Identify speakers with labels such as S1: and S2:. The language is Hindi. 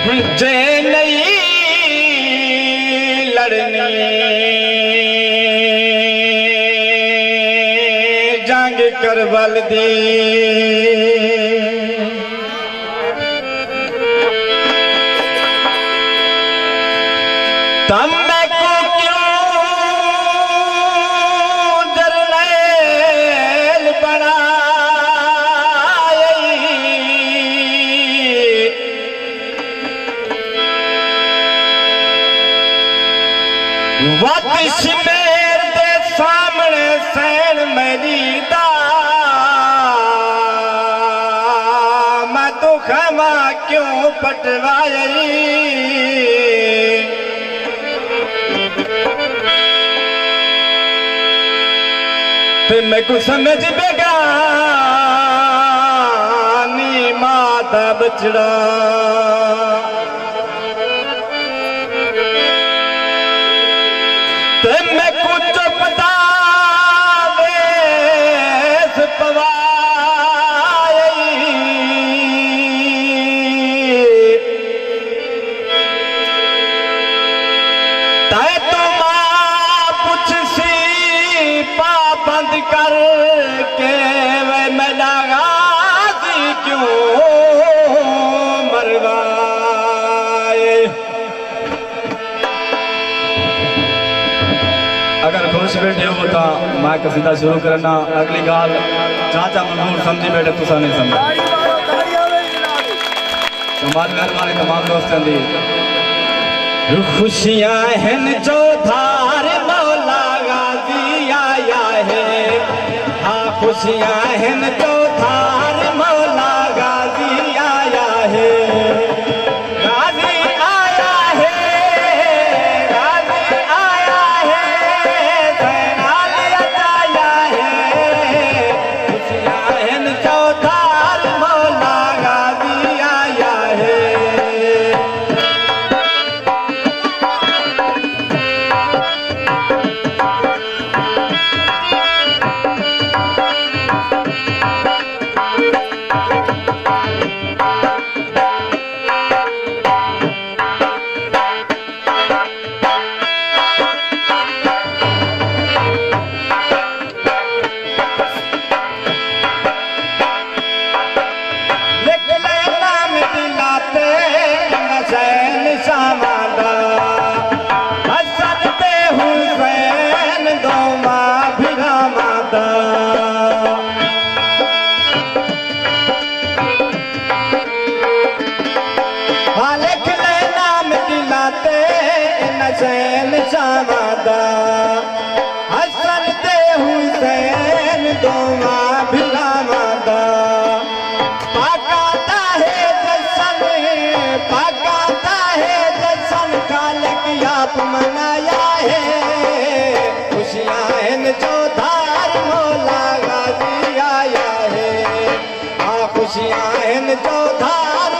S1: जे नहीं लड़नी जंग करबल दी तम को क्यों जरनैल बनाई वातिश मेर दे सामने सैन मेरी दा मैं तो खमा क्यों पटवाई ते मैं को समझ बेगानी माता बचड़ा ते मैं को चुपता वेस पवाई तै तो मां पुछ सी पाबंद करके वे मेरा गाजी क्यों मरवाए। अगर खुश बैठे हो तो मैं कसीदा शुरू करना अगली गाल चाचा मंजूर समझी बैठे तुसा नहीं समझा तुम्हारे घर वाले तमाम दोस्तों दी खुशियां हैं जो धार मौला गाजी आया है हाँ खुशियां हैं जो धार मौला गाजी आया है गाजी आया है गाजी आया है सैनाल आया है खुशियां हैं जो धार मौला गाजी आया है। हुसैन शामादा हसन ते हुसैन दोवा भिलावादा पाकाता है जसन खालिक आप मनाया है खुशियां हैं जो धार मौला गाजी आया है हाँ खुशियां हैं जो धार